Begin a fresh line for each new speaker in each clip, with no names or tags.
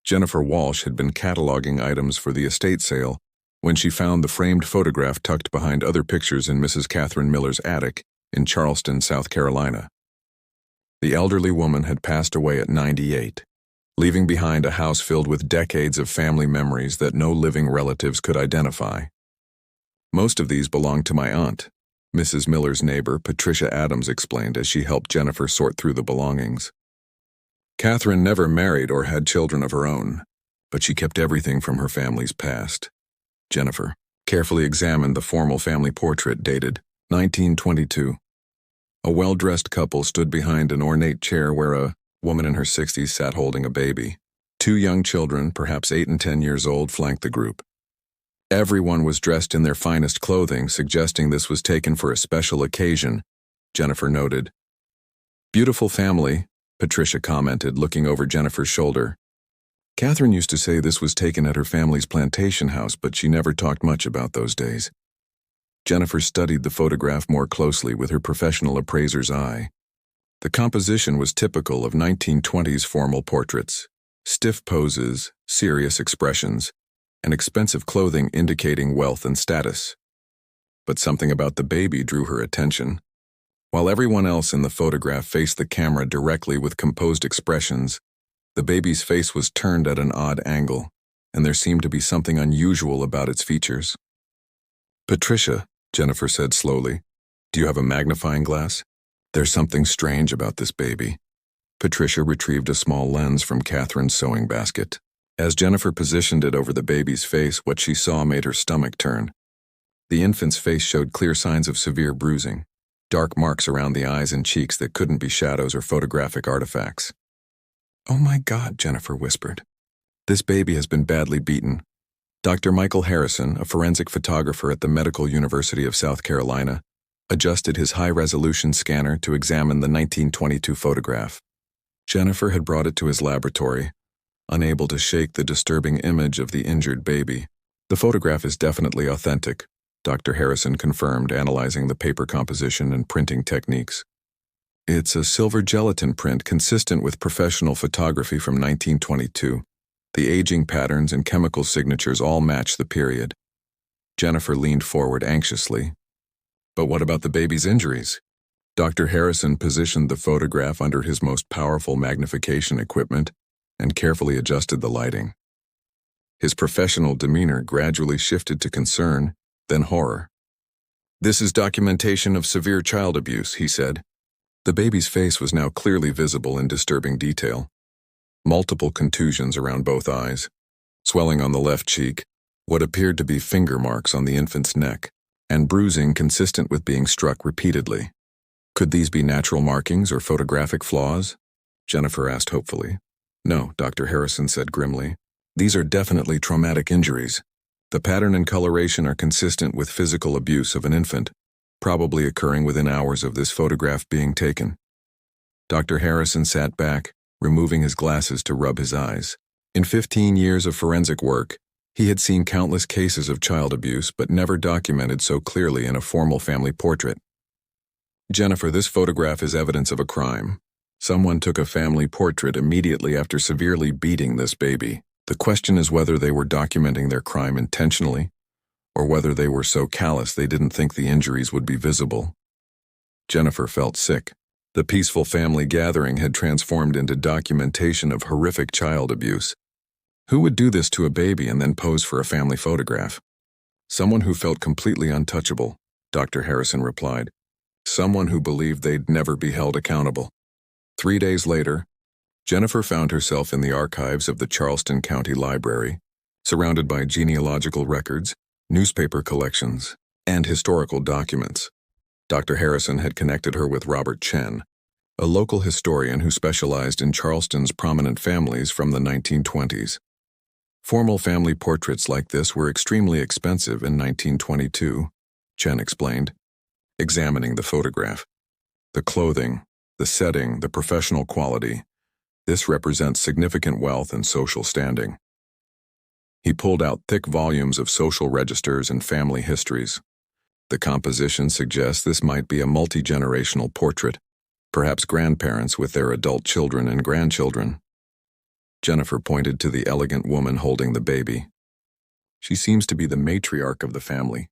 Jennifer Walsh had been cataloging items for the estate sale when she found the framed photograph tucked behind other pictures in Mrs. Catherine Miller's attic in Charleston, South Carolina. The elderly woman had passed away at 98, leaving behind a house filled with decades of family memories that no living relatives could identify. Most of these belonged to my aunt, Mrs. Miller's neighbor, Patricia Adams explained as she helped Jennifer sort through the belongings. Catherine never married or had children of her own, but she kept everything from her family's past. Jennifer carefully examined the formal family portrait dated 1922. A well-dressed couple stood behind an ornate chair where a woman in her 60s sat holding a baby. Two young children, perhaps 8 and 10 years old, flanked the group. Everyone was dressed in their finest clothing, suggesting this was taken for a special occasion, Jennifer noted. Beautiful family, Patricia commented, looking over Jennifer's shoulder. Catherine used to say this was taken at her family's plantation house, but she never talked much about those days. Jennifer studied the photograph more closely with her professional appraiser's eye. The composition was typical of 1920s formal portraits: stiff poses, serious expressions, and expensive clothing indicating wealth and status. But something about the baby drew her attention. While everyone else in the photograph faced the camera directly with composed expressions, the baby's face was turned at an odd angle, and there seemed to be something unusual about its features. "Patricia," Jennifer said slowly, "do you have a magnifying glass? There's something strange about this baby." Patricia retrieved a small lens from Catherine's sewing basket. As Jennifer positioned it over the baby's face, what she saw made her stomach turn. The infant's face showed clear signs of severe bruising, dark marks around the eyes and cheeks that couldn't be shadows or photographic artifacts. "Oh my God," Jennifer whispered. "This baby has been badly beaten." Dr. Michael Harrison, a forensic photographer at the Medical University of South Carolina, adjusted his high-resolution scanner to examine the 1922 photograph. Jennifer had brought it to his laboratory, unable to shake the disturbing image of the injured baby. "The photograph is definitely authentic," Dr. Harrison confirmed, analyzing the paper composition and printing techniques. "It's a silver gelatin print consistent with professional photography from 1922. The aging patterns and chemical signatures all match the period." Jennifer leaned forward anxiously. "But what about the baby's injuries?" Dr. Harrison positioned the photograph under his most powerful magnification equipment and carefully adjusted the lighting. His professional demeanor gradually shifted to concern, then horror. "This is documentation of severe child abuse," he said. The baby's face was now clearly visible in disturbing detail. Multiple contusions around both eyes, swelling on the left cheek, what appeared to be finger marks on the infant's neck, and bruising consistent with being struck repeatedly. "Could these be natural markings or photographic flaws?" Jennifer asked hopefully. "No," Dr. Harrison said grimly. "These are definitely traumatic injuries. The pattern and coloration are consistent with physical abuse of an infant, probably occurring within hours of this photograph being taken." Dr. Harrison sat back, removing his glasses to rub his eyes. In 15 years of forensic work, he had seen countless cases of child abuse, but never documented so clearly in a formal family portrait. "Jennifer, this photograph is evidence of a crime. Someone took a family portrait immediately after severely beating this baby. The question is whether they were documenting their crime intentionally, or whether they were so callous they didn't think the injuries would be visible." Jennifer felt sick. The peaceful family gathering had transformed into documentation of horrific child abuse. Who would do this to a baby and then pose for a family photograph? "Someone who felt completely untouchable," Dr. Harrison replied. "Someone who believed they'd never be held accountable." 3 days later, Jennifer found herself in the archives of the Charleston County Library, surrounded by genealogical records, newspaper collections, and historical documents. Dr. Harrison had connected her with Robert Chen, a local historian who specialized in Charleston's prominent families from the 1920s. Formal family portraits like this were extremely expensive in 1922, Chen explained, examining the photograph. "The clothing, the setting, the professional quality, this represents significant wealth and social standing." He pulled out thick volumes of social registers and family histories. The composition suggests this might be a multi-generational portrait, perhaps grandparents with their adult children and grandchildren. Jennifer pointed to the elegant woman holding the baby. She seems to be the matriarch of the family.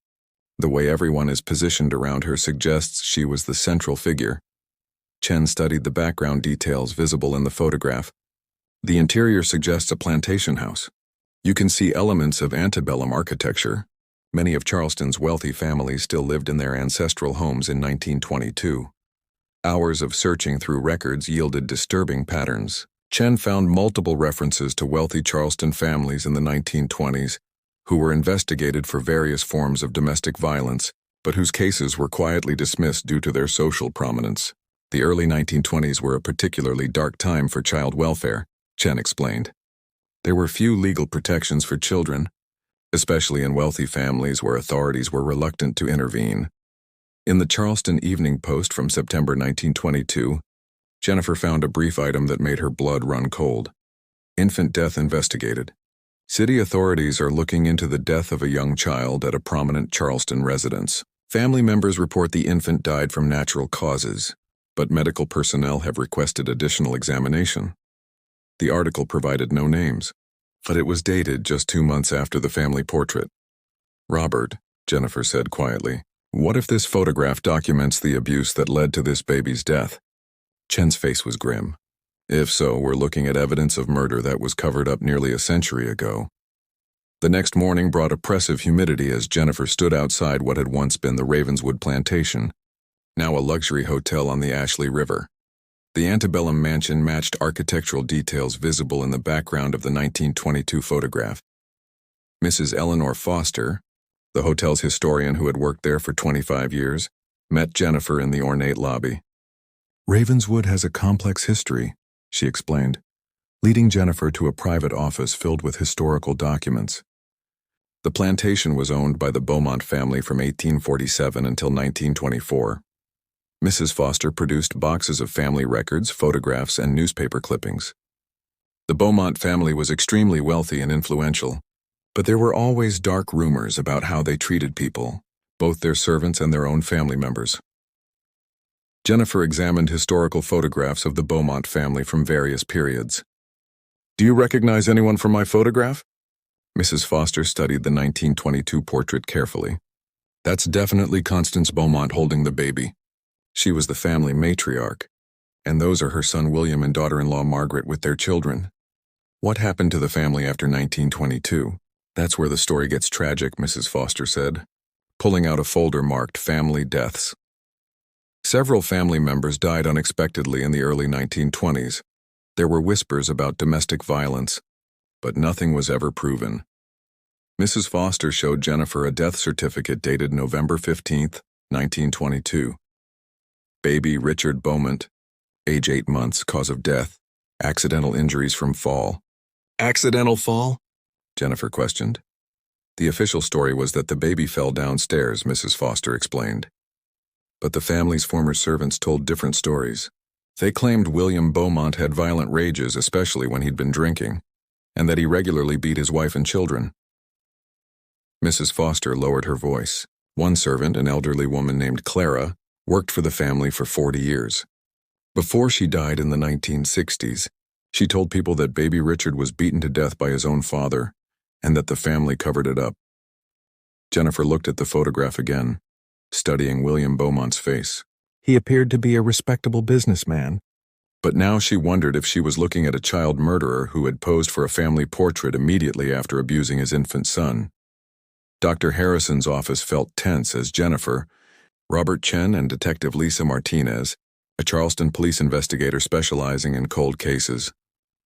The way everyone is positioned around her suggests she was the central figure. Chen studied the background details visible in the photograph. The interior suggests a plantation house. You can see elements of antebellum architecture. Many of Charleston's wealthy families still lived in their ancestral homes in 1922. Hours of searching through records yielded disturbing patterns. Chen found multiple references to wealthy Charleston families in the 1920s who were investigated for various forms of domestic violence, but whose cases were quietly dismissed due to their social prominence. The early 1920s were a particularly dark time for child welfare, Chen explained. There were few legal protections for children, especially in wealthy families where authorities were reluctant to intervene. In the Charleston Evening Post from September 1922, Jennifer found a brief item that made her blood run cold. Infant death investigated. City authorities are looking into the death of a young child at a prominent Charleston residence. Family members report the infant died from natural causes, but medical personnel have requested additional examination. The article provided no names, but it was dated just 2 months after the family portrait. "Robert," Jennifer said quietly, "what if this photograph documents the abuse that led to this baby's death?" Chen's face was grim. "If so, we're looking at evidence of murder that was covered up nearly a century ago." The next morning brought oppressive humidity as Jennifer stood outside what had once been the Ravenswood Plantation, now a luxury hotel on the Ashley River. The antebellum mansion matched architectural details visible in the background of the 1922 photograph. Mrs. Eleanor Foster, the hotel's historian who had worked there for 25 years, met Jennifer in the ornate lobby. "Ravenswood has a complex history," she explained, leading Jennifer to a private office filled with historical documents. The plantation was owned by the Bowmont family from 1847 until 1924. Mrs. Foster produced boxes of family records, photographs, and newspaper clippings. The Bowmont family was extremely wealthy and influential, but there were always dark rumors about how they treated people, both their servants and their own family members. Jennifer examined historical photographs of the Bowmont family from various periods. "Do you recognize anyone from my photograph?" Mrs. Foster studied the 1922 portrait carefully. "That's definitely Constance Bowmont holding the baby. She was the family matriarch, and those are her son William and daughter-in-law Margaret with their children. What happened to the family after 1922? That's where the story gets tragic," Mrs. Foster said, pulling out a folder marked Family Deaths. Several family members died unexpectedly in the early 1920s. There were whispers about domestic violence, but nothing was ever proven. Mrs. Foster showed Jennifer a death certificate dated November 15, 1922. Baby Richard Bowmont, age 8 months, cause of death, accidental injuries from fall. "Accidental fall?" Jennifer questioned. "The official story was that the baby fell downstairs," Mrs. Foster explained. But the family's former servants told different stories. They claimed William Bowmont had violent rages, especially when he'd been drinking, and that he regularly beat his wife and children. Mrs. Foster lowered her voice. One servant, an elderly woman named Clara, worked for the family for 40 years. Before she died in the 1960s, she told people that baby Richard was beaten to death by his own father, and that the family covered it up. Jennifer looked at the photograph again, studying William Beaumont's face. He appeared to be a respectable businessman, but now she wondered if she was looking at a child murderer who had posed for a family portrait immediately after abusing his infant son. Dr. Harrison's office felt tense as Jennifer, Robert Chen, and Detective Lisa Martinez, a Charleston police investigator specializing in cold cases,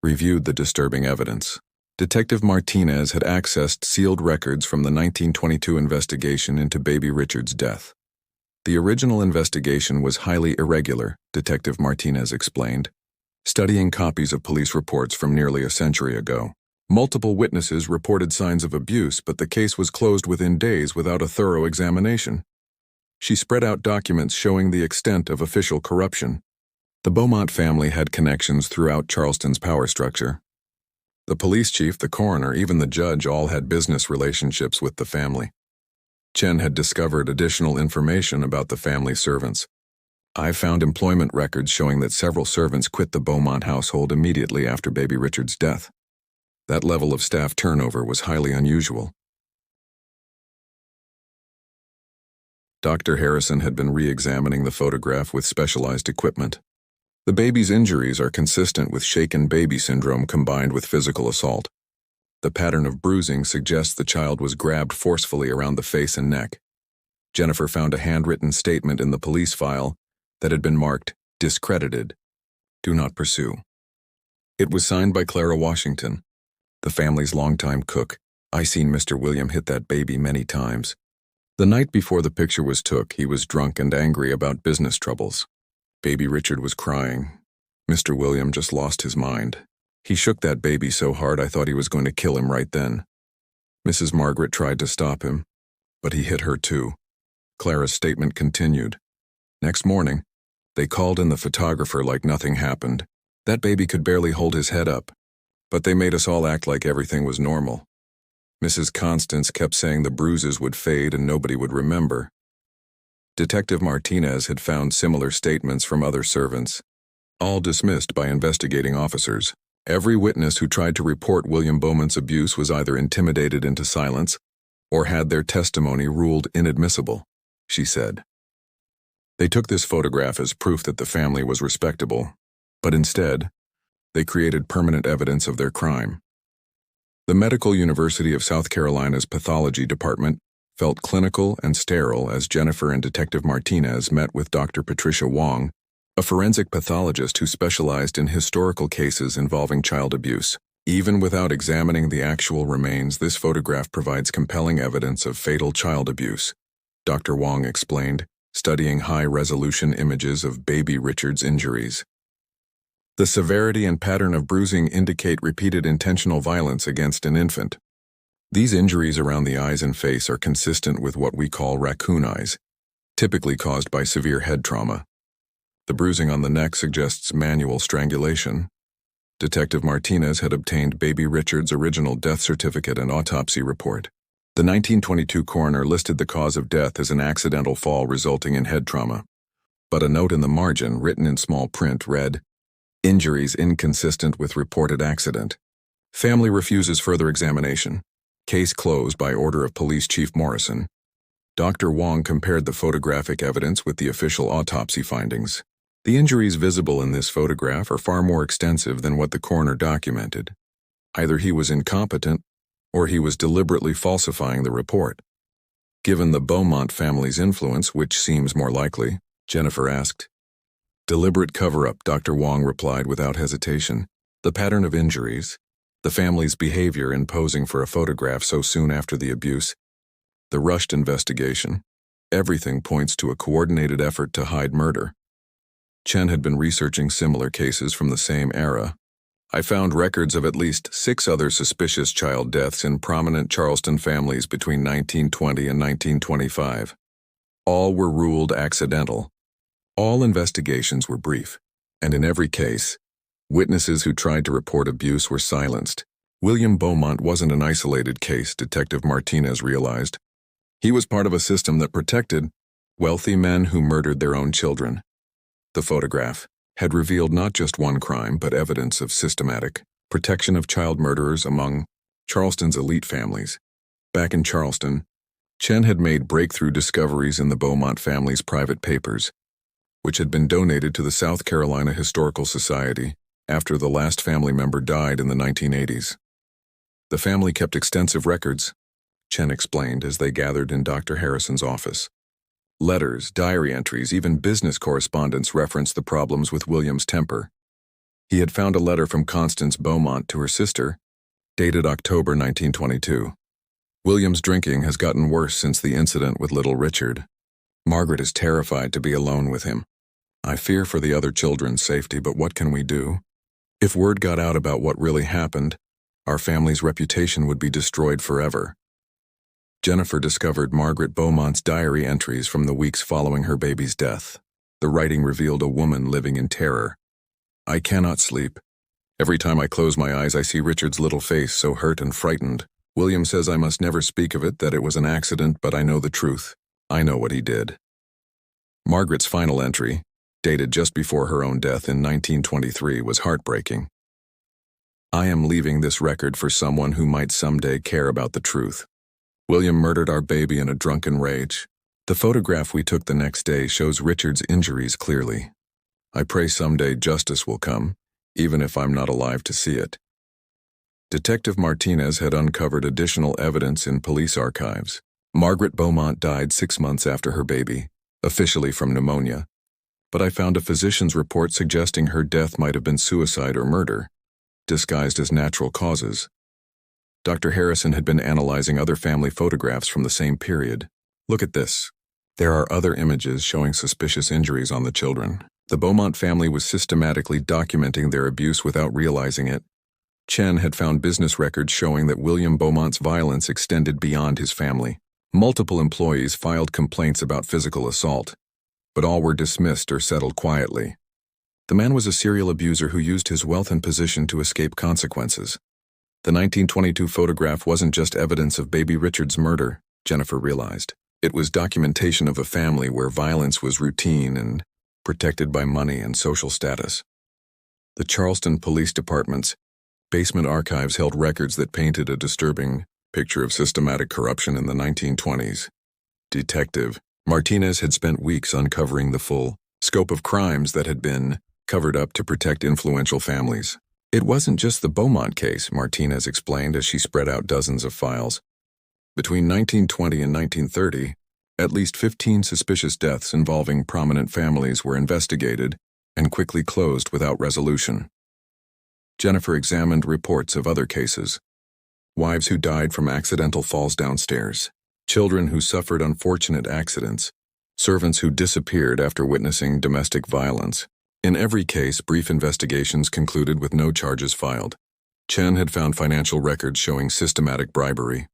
reviewed the disturbing evidence. Detective Martinez had accessed sealed records from the 1922 investigation into baby Richard's death. The original investigation was highly irregular, Detective Martinez explained, studying copies of police reports from nearly a century ago. Multiple witnesses reported signs of abuse, but the case was closed within days without a thorough examination. She spread out documents showing the extent of official corruption. The Bowmont family had connections throughout Charleston's power structure. The police chief, the coroner, even the judge all had business relationships with the family. Chen had discovered additional information about the family servants. "I found employment records showing that several servants quit the Bowmont household immediately after baby Richard's death. That level of staff turnover was highly unusual. Dr. Harrison had been re-examining the photograph with specialized equipment. The baby's injuries are consistent with shaken baby syndrome combined with physical assault. The pattern of bruising suggests the child was grabbed forcefully around the face and neck. Jennifer found a handwritten statement in the police file that had been marked discredited. Do not pursue. It was signed by Clara Washington, the family's longtime cook. I seen Mr. William hit that baby many times. The night before the picture was took, he was drunk and angry about business troubles. Baby Richard was crying. Mr. William just lost his mind. He shook that baby so hard I thought he was going to kill him right then. Mrs. Margaret tried to stop him, but he hit her too. Clara's statement continued. Next morning, they called in the photographer like nothing happened. That baby could barely hold his head up, but they made us all act like everything was normal. Mrs. Constance kept saying the bruises would fade and nobody would remember. Detective Martinez had found similar statements from other servants, all dismissed by investigating officers. Every witness who tried to report William Bowmont's abuse was either intimidated into silence or had their testimony ruled inadmissible, she said. They took this photograph as proof that the family was respectable, but instead, they created permanent evidence of their crime. The Medical University of South Carolina's pathology department felt clinical and sterile as Jennifer and Detective Martinez met with Dr. Patricia Wong, a forensic pathologist who specialized in historical cases involving child abuse. Even without examining the actual remains, this photograph provides compelling evidence of fatal child abuse, Dr. Wong explained, studying high-resolution images of baby Richard's injuries. The severity and pattern of bruising indicate repeated intentional violence against an infant. These injuries around the eyes and face are consistent with what we call raccoon eyes, typically caused by severe head trauma. The bruising on the neck suggests manual strangulation. Detective Martinez had obtained baby Richard's original death certificate and autopsy report. The 1922 coroner listed the cause of death as an accidental fall resulting in head trauma, but a note in the margin, written in small print, read, "Injuries inconsistent with reported accident. Family refuses further examination. Case closed by order of Police Chief Morrison." Dr. Wong compared the photographic evidence with the official autopsy findings. The injuries visible in this photograph are far more extensive than what the coroner documented. Either he was incompetent, or he was deliberately falsifying the report. Given the Bowmont family's influence, which seems more likely, Jennifer asked. Deliberate cover-up, Dr. Wong replied without hesitation. The pattern of injuries, the family's behavior in posing for a photograph so soon after the abuse, the rushed investigation, everything points to a coordinated effort to hide murder. Chen had been researching similar cases from the same era. I found records of at least 6 other suspicious child deaths in prominent Charleston families between 1920 and 1925. All were ruled accidental. All investigations were brief, and in every case, witnesses who tried to report abuse were silenced. William Bowmont wasn't an isolated case, Detective Martinez realized. He was part of a system that protected wealthy men who murdered their own children. The photograph had revealed not just one crime, but evidence of systematic protection of child murderers among Charleston's elite families. Back in Charleston, Chen had made breakthrough discoveries in the Bowmont family's private papers, which had been donated to the South Carolina Historical Society after the last family member died in the 1980s. The family kept extensive records, Chen explained as they gathered in Dr. Harrison's office. Letters, diary entries, even business correspondence referenced the problems with William's temper. He had found a letter from Constance Bowmont to her sister, dated October 1922. William's drinking has gotten worse since the incident with little Richard. Margaret is terrified to be alone with him. I fear for the other children's safety, but what can we do? If word got out about what really happened, our family's reputation would be destroyed forever. Jennifer discovered Margaret Bowmont's diary entries from the weeks following her baby's death. The writing revealed a woman living in terror. I cannot sleep. Every time I close my eyes, I see Richard's little face so hurt and frightened. William says I must never speak of it, that it was an accident, but I know the truth. I know what he did. Margaret's final entry, dated just before her own death in 1923, was heartbreaking. I am leaving this record for someone who might someday care about the truth. William murdered our baby in a drunken rage. The photograph we took the next day shows Richard's injuries clearly. I pray someday justice will come, even if I'm not alive to see it. Detective Martinez had uncovered additional evidence in police archives. Margaret Bowmont died 6 months after her baby, officially from pneumonia, but I found a physician's report suggesting her death might have been suicide or murder, disguised as natural causes. Dr. Harrison had been analyzing other family photographs from the same period. Look at this. There are other images showing suspicious injuries on the children. The Bowmont family was systematically documenting their abuse without realizing it. Chen had found business records showing that William Bowmont's violence extended beyond his family. Multiple employees filed complaints about physical assault, but all were dismissed or settled quietly. The man was a serial abuser who used his wealth and position to escape consequences. The 1922 photograph wasn't just evidence of baby Richard's murder, Jennifer realized. It was documentation of a family where violence was routine and protected by money and social status. The Charleston Police Department's basement archives held records that painted a disturbing picture of systematic corruption in the 1920s. Detective Martinez had spent weeks uncovering the full scope of crimes that had been covered up to protect influential families. It wasn't just the Bowmont case, Martinez explained as she spread out dozens of files. Between 1920 and 1930, at least 15 suspicious deaths involving prominent families were investigated and quickly closed without resolution. Jennifer examined reports of other cases. Wives who died from accidental falls downstairs, children who suffered unfortunate accidents, servants who disappeared after witnessing domestic violence. In every case, brief investigations concluded with no charges filed. Chen had found financial records showing systematic bribery.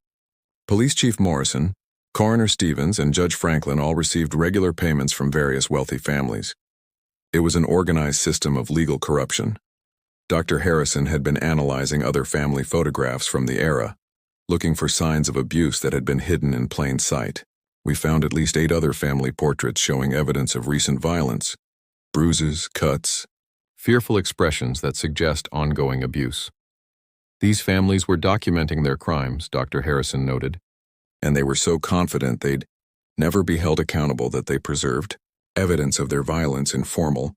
Police Chief Morrison, Coroner Stevens, and Judge Franklin all received regular payments from various wealthy families. It was an organized system of legal corruption. Dr. Harrison had been analyzing other family photographs from the era, looking for signs of abuse that had been hidden in plain sight. We found at least 8 other family portraits showing evidence of recent violence. Bruises, cuts, fearful expressions that suggest ongoing abuse. These families were documenting their crimes, Dr. Harrison noted, and they were so confident they'd never be held accountable that they preserved evidence of their violence in formal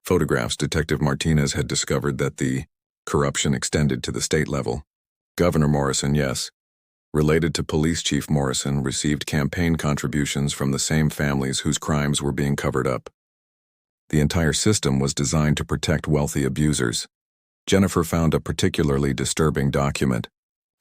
photographs. Detective Martinez had discovered that the corruption extended to the state level. Governor Morrison, yes, related to Police Chief Morrison, received campaign contributions from the same families whose crimes were being covered up. The entire system was designed to protect wealthy abusers. Jennifer found a particularly disturbing document,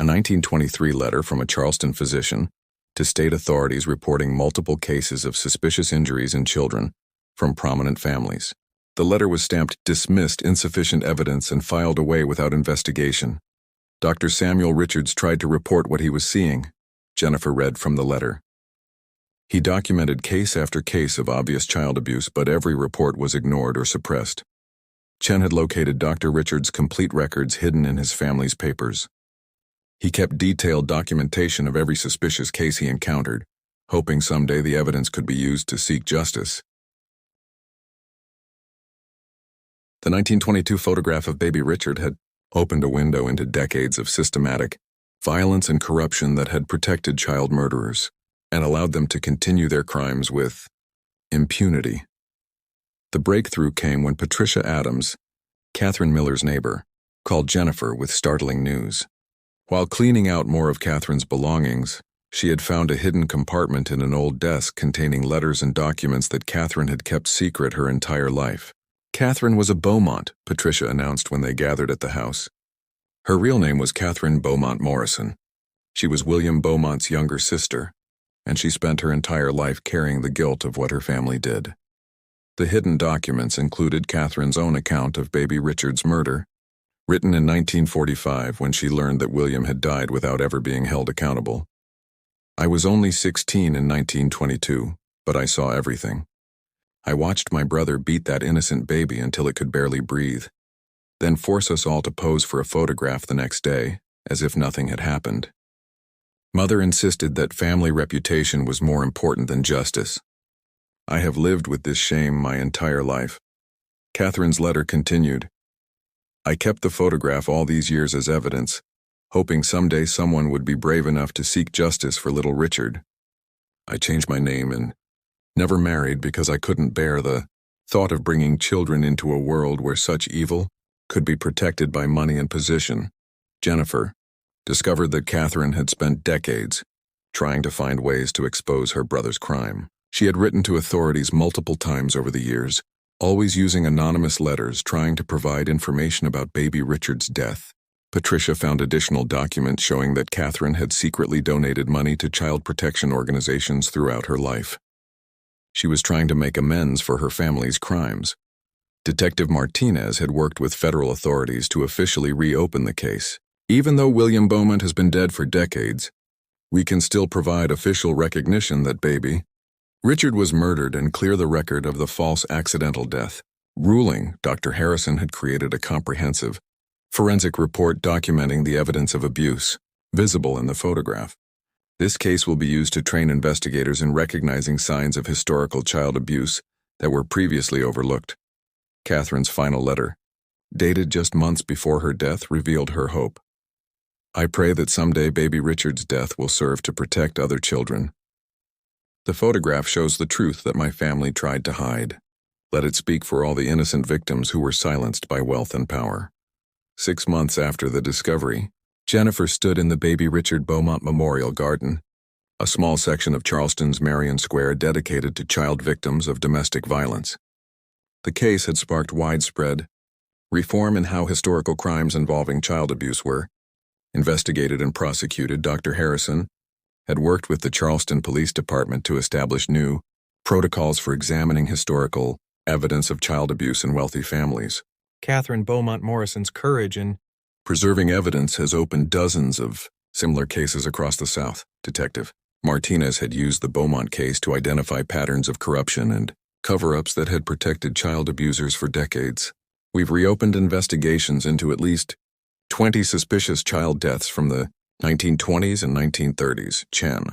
a 1923 letter from a Charleston physician to state authorities reporting multiple cases of suspicious injuries in children from prominent families. The letter was stamped "Dismissed insufficient evidence" and filed away without investigation. Dr. Samuel Richards tried to report what he was seeing, Jennifer read from the letter. He documented case after case of obvious child abuse, but every report was ignored or suppressed. Chen had located Dr. Richards' complete records hidden in his family's papers. He kept detailed documentation of every suspicious case he encountered, hoping someday the evidence could be used to seek justice. The 1922 photograph of baby Richard had opened a window into decades of systematic violence and corruption that had protected child murderers and allowed them to continue their crimes with impunity. The breakthrough came when Patricia Adams, Catherine Miller's neighbor, called Jennifer with startling news. While cleaning out more of Catherine's belongings, she had found a hidden compartment in an old desk containing letters and documents that Catherine had kept secret her entire life. Catherine was a Bowmont, Patricia announced when they gathered at the house. Her real name was Catherine Bowmont Morrison. She was William Bowmont's younger sister, and she spent her entire life carrying the guilt of what her family did. The hidden documents included Catherine's own account of baby Richard's murder, written in 1945 when she learned that William had died without ever being held accountable. "I was only 16 in 1922, but I saw everything. I watched my brother beat that innocent baby until it could barely breathe, then force us all to pose for a photograph the next day, as if nothing had happened. Mother insisted that family reputation was more important than justice. I have lived with this shame my entire life." Catherine's letter continued, I kept the photograph all these years as evidence, hoping someday someone would be brave enough to seek justice for little Richard. I changed my name and never married because I couldn't bear the thought of bringing children into a world where such evil could be protected by money and position. Jennifer discovered that Catherine had spent decades trying to find ways to expose her brother's crime. She had written to authorities multiple times over the years, always using anonymous letters trying to provide information about baby Richard's death. Patricia found additional documents showing that Catherine had secretly donated money to child protection organizations throughout her life. She was trying to make amends for her family's crimes. Detective Martinez had worked with federal authorities to officially reopen the case. Even though William Bowmont has been dead for decades, we can still provide official recognition that baby Richard was murdered and clear the record of the false accidental death. Ruling, Dr. Harrison had created a comprehensive forensic report documenting the evidence of abuse visible in the photograph. This case will be used to train investigators in recognizing signs of historical child abuse that were previously overlooked. Catherine's final letter, dated just months before her death, revealed her hope. I pray that someday baby Richard's death will serve to protect other children. The photograph shows the truth that my family tried to hide. Let it speak for all the innocent victims who were silenced by wealth and power. 6 months after the discovery, Jennifer stood in the Baby Richard Bowmont Memorial Garden, a small section of Charleston's Marion Square dedicated to child victims of domestic violence. The case had sparked widespread reform in how historical crimes involving child abuse were investigated and prosecuted. Dr. Harrison had worked with the Charleston Police Department to establish new protocols for examining historical evidence of child abuse in wealthy families. Catherine Beaumont Morrison's courage in preserving evidence has opened dozens of similar cases across the South. Detective Martinez had used the Bowmont case to identify patterns of corruption and cover-ups that had protected child abusers for decades. We've reopened investigations into at least 20 suspicious child deaths from the 1920s and 1930s. Chen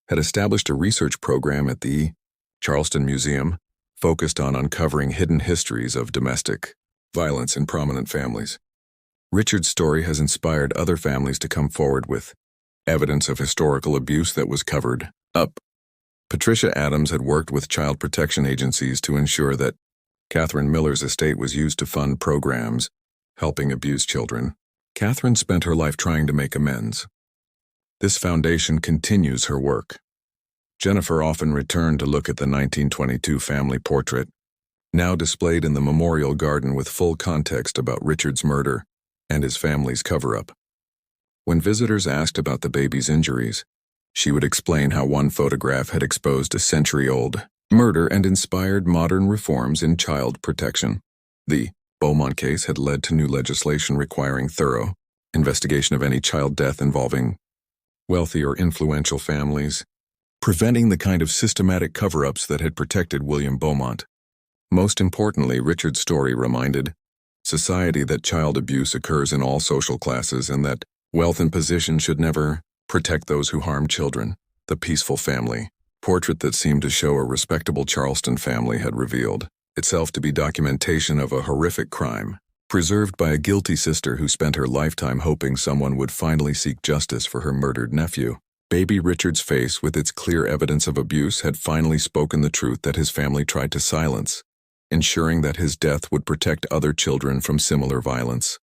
had established a research program at the Charleston Museum focused on uncovering hidden histories of domestic violence in prominent families. Richard's story has inspired other families to come forward with evidence of historical abuse that was covered up. Patricia Adams had worked with child protection agencies to ensure that Catherine Miller's estate was used to fund programs helping abused children. Catherine spent her life trying to make amends. This foundation continues her work. Jennifer often returned to look at the 1922 family portrait, now displayed in the memorial garden with full context about Richard's murder and his family's cover-up. When visitors asked about the baby's injuries, she would explain how one photograph had exposed a century-old murder and inspired modern reforms in child protection. The Bowmont case had led to new legislation requiring thorough investigation of any child death involving wealthy or influential families, preventing the kind of systematic cover-ups that had protected William Bowmont. Most importantly, Richard's story reminded society that child abuse occurs in all social classes and that wealth and position should never protect those who harm children. The peaceful family portrait that seemed to show a respectable Charleston family had revealed itself to be documentation of a horrific crime, preserved by a guilty sister who spent her lifetime hoping someone would finally seek justice for her murdered nephew. Baby Richard's face, with its clear evidence of abuse, had finally spoken the truth that his family tried to silence, ensuring that his death would protect other children from similar violence.